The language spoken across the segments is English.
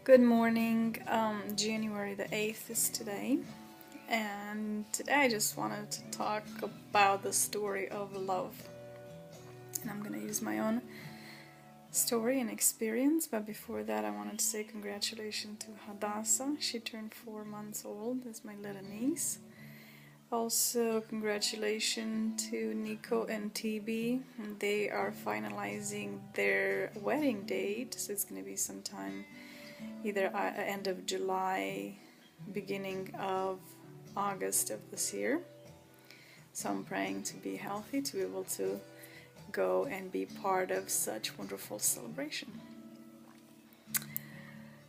Good morning. January the 8th is today, and today I just wanted to talk about the story of love. And I'm gonna use my own story and experience, but before that, I wanted to say congratulations to Hadassah. She turned 4 months old, that's my little niece. Also, congratulations to Nico and TB. They are finalizing their wedding date, so it's gonna be sometime either end of July, beginning of August of this year. So I'm praying to be healthy, to be able to go and be part of such wonderful celebration.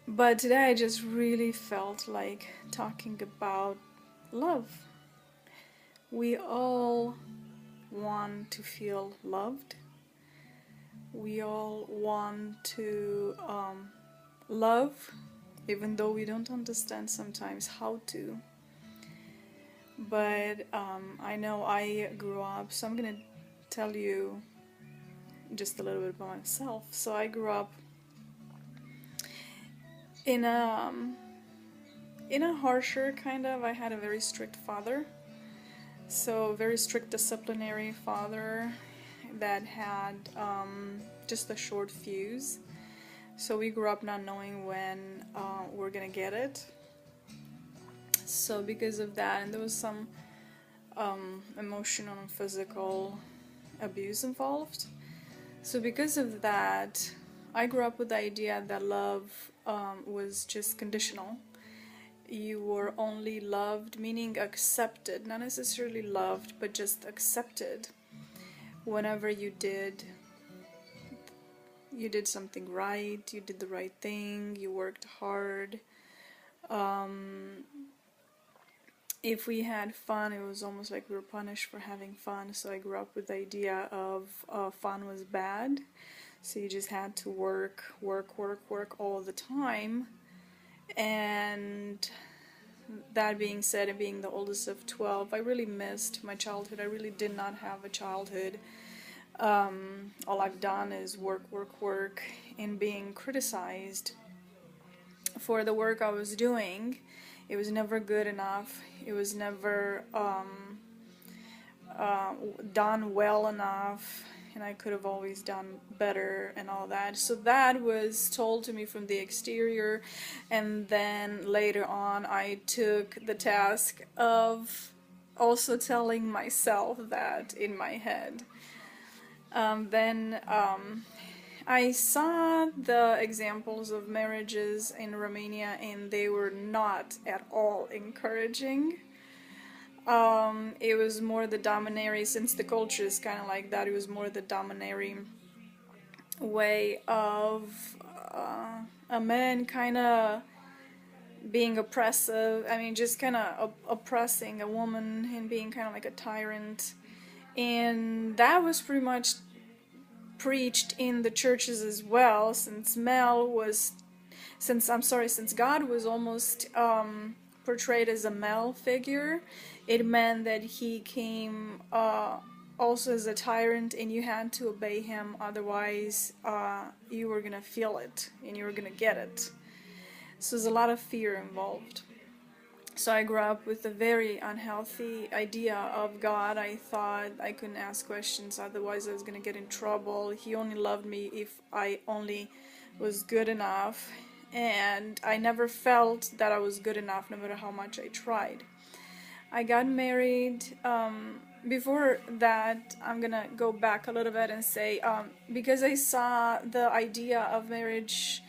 But today I just really felt like talking about love. We all want to feel loved. We all want to love, even though we don't understand sometimes how to. But I know I grew up, so I'm gonna tell you just a little bit about myself. So I grew up in a harsher kind of. I had a very strict father, so very strict disciplinary father that had just a short fuse. So we grew up not knowing when we're gonna get it. So because of that, and there was some emotional and physical abuse involved. So because of that, I grew up with the idea that love was just conditional. You were only loved, meaning accepted, not necessarily loved, but just accepted whenever you did something right, you did the right thing, you worked hard. If we had fun, it was almost like we were punished for having fun. So I grew up with the idea of fun was bad. So you just had to work all the time. And that being said, and being the oldest of 12, I really missed my childhood. I really did not have a childhood. All I've done is work, and being criticized for the work I was doing. It was never good enough. It was never done well enough, and I could have always done better and all that. So that was told to me from the exterior, and then later on I took the task of also telling myself that in my head. Then I saw the examples of marriages in Romania, and they were not at all encouraging. It was more the domineering, since the culture is kind of like that, it was more the domineering way of a man kind of being oppressive. I mean, just kind of oppressing a woman and being kind of like a tyrant. And that was pretty much preached in the churches as well, since God was almost portrayed as a male figure. It meant that he came also as a tyrant, and you had to obey him, otherwise you were gonna feel it and you were gonna get it. So there's a lot of fear involved. So I grew up with a very unhealthy idea of God. I thought I couldn't ask questions, otherwise I was going to get in trouble. He only loved me if I only was good enough. And I never felt that I was good enough, no matter how much I tried. I got married. Before that, I'm going to go back a little bit and say, because I saw the idea of marriage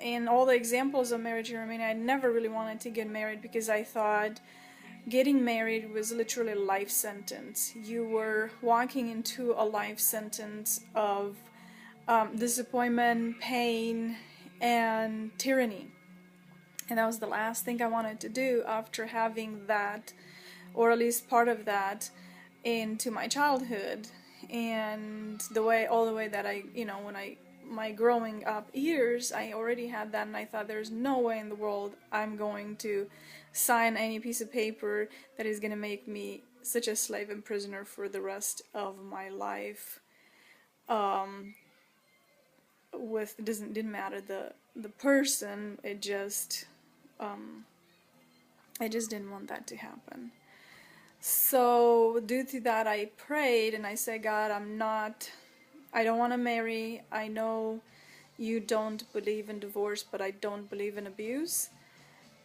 in all the examples of marriage in Romania, I never really wanted to get married, because I thought getting married was literally a life sentence. You were walking into a life sentence of disappointment, pain, and tyranny. And that was the last thing I wanted to do after having that, or at least part of that, into my childhood. And all the way that my growing up years, I already had that, and I thought there's no way in the world I'm going to sign any piece of paper that is going to make me such a slave and prisoner for the rest of my life. with, it didn't matter the person. It just I just didn't want that to happen. So due to that, I prayed and I said, God, I don't want to marry. I know you don't believe in divorce, but I don't believe in abuse.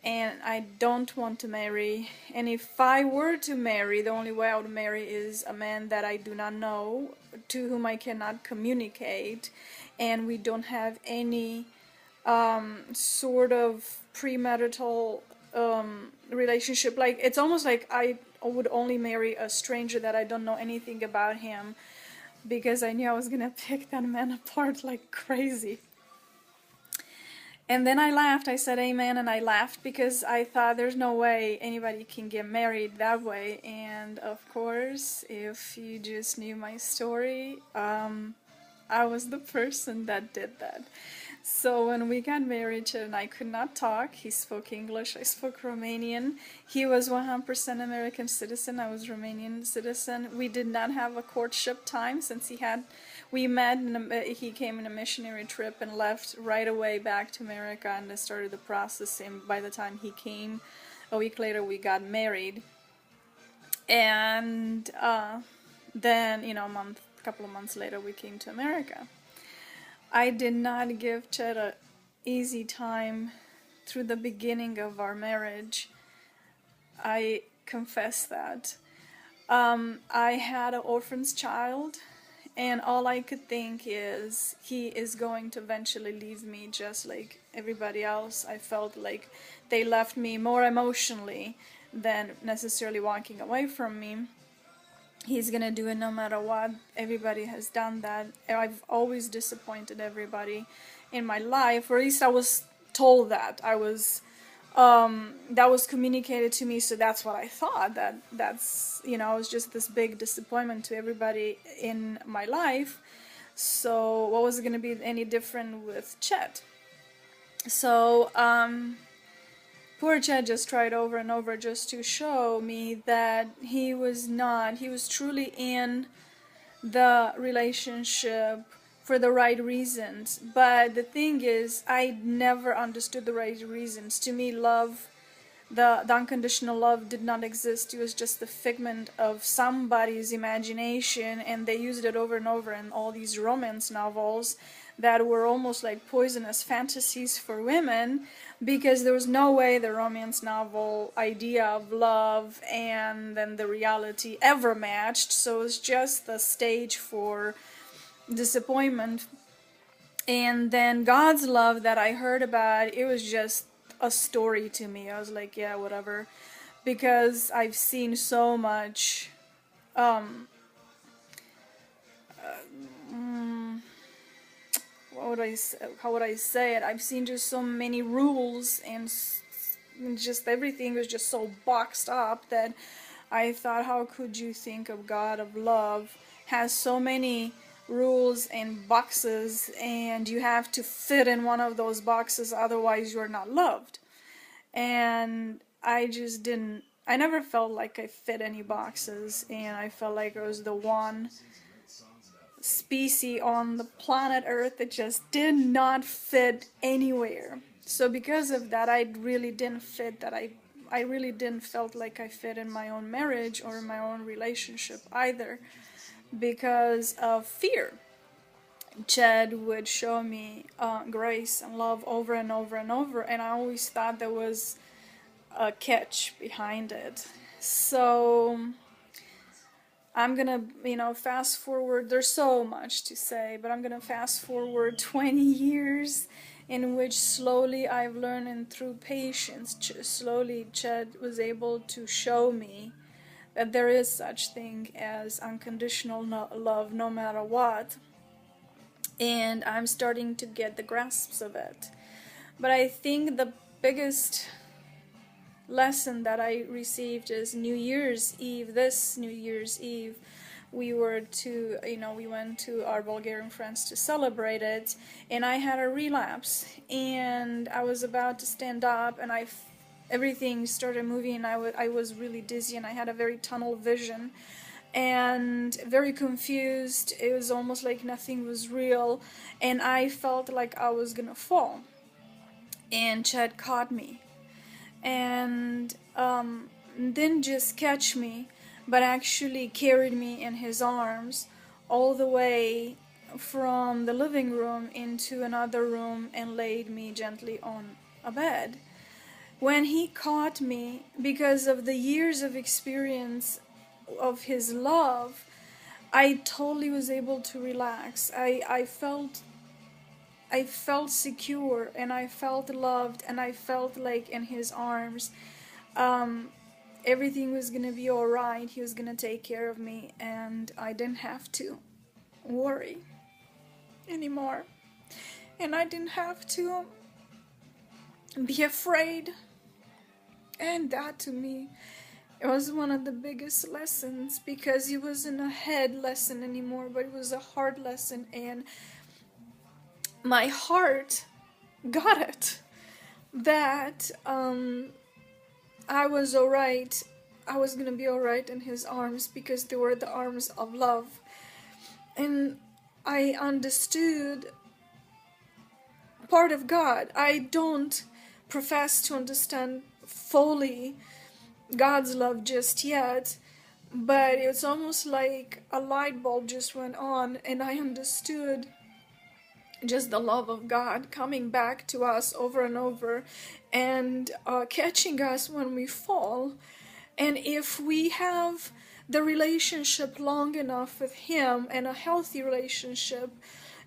And I don't want to marry. And if I were to marry, the only way I would marry is a man that I do not know, to whom I cannot communicate, and we don't have any sort of premarital relationship. Like, it's almost like I would only marry a stranger that I don't know anything about him, because I knew I was gonna pick that man apart like crazy. And then I laughed. I said amen, and I laughed because I thought there's no way anybody can get married that way. And of course, if you just knew my story, I was the person that did that. So when we got married, Chad and I could not talk. He spoke English, I spoke Romanian. He was 100% American citizen, I was Romanian citizen. We did not have a courtship time, since we met, he came in a missionary trip and left right away back to America, and I started the process, and by the time he came, a week later, we got married. And then, a couple of months later, we came to America. I did not give Chet an easy time through the beginning of our marriage. I confess that. I had an orphan's child, and all I could think is he is going to eventually leave me just like everybody else. I felt like they left me more emotionally than necessarily walking away from me. He's gonna do it no matter what. Everybody has done that. I've always disappointed everybody in my life, or at least I was told that. That was communicated to me, so that's what I thought. That's it was just this big disappointment to everybody in my life. So what was gonna be any different with Chet? So poor Chad just tried over and over just to show me that he was truly in the relationship for the right reasons. But the thing is, I never understood the right reasons. To me, love, the unconditional love did not exist. It was just the figment of somebody's imagination, and they used it over and over in all these romance novels that were almost like poisonous fantasies for women, because there was no way the romance novel idea of love and then the reality ever matched. So it was just the stage for disappointment. And then God's love that I heard about, it was just a story to me. I was like, yeah, whatever, because I've seen so much how would I say it? I've seen just so many rules, and just everything was just so boxed up that I thought, how could you think of God of love has so many rules and boxes, and you have to fit in one of those boxes, otherwise you're not loved. And I never felt like I fit any boxes, and I felt like I was the one species on the planet Earth that just did not fit anywhere. So because of that, I really didn't fit that. I really didn't felt like I fit in my own marriage or in my own relationship either, because of fear. Chad would show me grace and love over and over and over, and I always thought there was a catch behind it. So I'm gonna, fast forward. There's so much to say, but I'm gonna fast forward 20 years in which slowly I've learned, and through patience, slowly Chad was able to show me that there is such thing as unconditional love no matter what. And I'm starting to get the grasps of it. But I think the biggest lesson that I received is New Year's Eve. This New Year's Eve, we went to our Bulgarian friends to celebrate it, and I had a relapse, and I was about to stand up, and everything started moving, and I was really dizzy, and I had a very tunnel vision, and very confused. It was almost like nothing was real, and I felt like I was gonna fall. And Chad caught me, and didn't just catch me, but actually carried me in his arms all the way from the living room into another room and laid me gently on a bed. When he caught me, because of the years of experience of his love, I totally was able to relax. I felt secure, and I felt loved, and I felt like in his arms, everything was gonna be alright. He was gonna take care of me, and I didn't have to worry anymore. And I didn't have to be afraid. And that, to me, it was one of the biggest lessons, because it wasn't a head lesson anymore, but it was a heart lesson, and my heart got it. That I was alright. I was gonna be alright in his arms, because they were the arms of love. And I understood part of God. I don't profess to understand fully God's love just yet, but it's almost like a light bulb just went on, and I understood just the love of God coming back to us over and over, and catching us when we fall. And if we have the relationship long enough with Him, and a healthy relationship,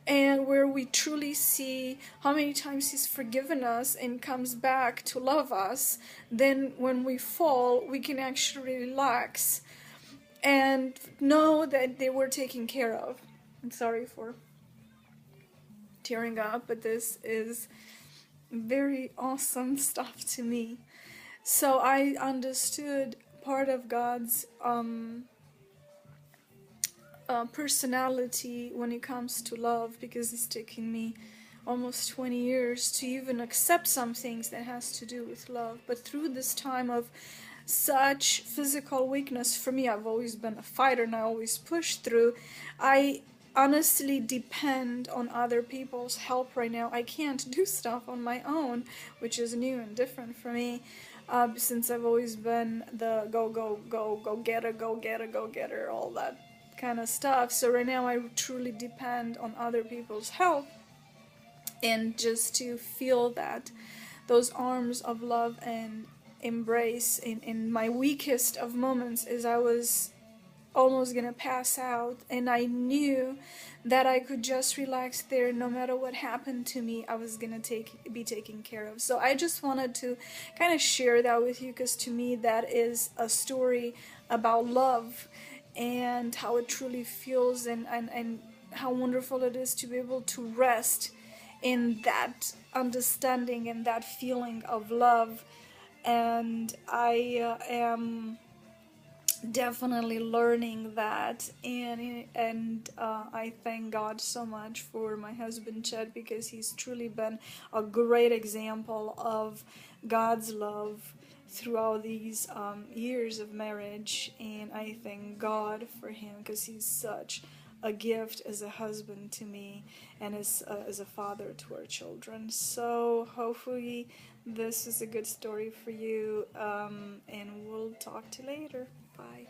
and where we truly see how many times He's forgiven us and comes back to love us, then when we fall, we can actually relax and know that they were taken care of. I'm sorry for tearing up, but this is very awesome stuff to me. So I understood part of God's personality when it comes to love, because it's taken me almost 20 years to even accept some things that has to do with love. But through this time of such physical weakness for me, I've always been a fighter and I always push through. I honestly depend on other people's help right now. I can't do stuff on my own, which is new and different for me, since I've always been the go getter, all that kind of stuff. So right now I truly depend on other people's help, and just to feel that those arms of love and embrace in my weakest of moments, as I was almost gonna pass out, and I knew that I could just relax there. No matter what happened to me, I was gonna be taken care of. So I just wanted to kind of share that with you, because to me that is a story about love, and how it truly feels, and how wonderful it is to be able to rest in that understanding and that feeling of love. And I am definitely learning that, and I thank God so much for my husband Chad, because he's truly been a great example of God's love throughout these years of marriage. And I thank God for him, because he's such a gift as a husband to me, and as a father to our children. So hopefully this is a good story for you, and we'll talk to you later. Bye.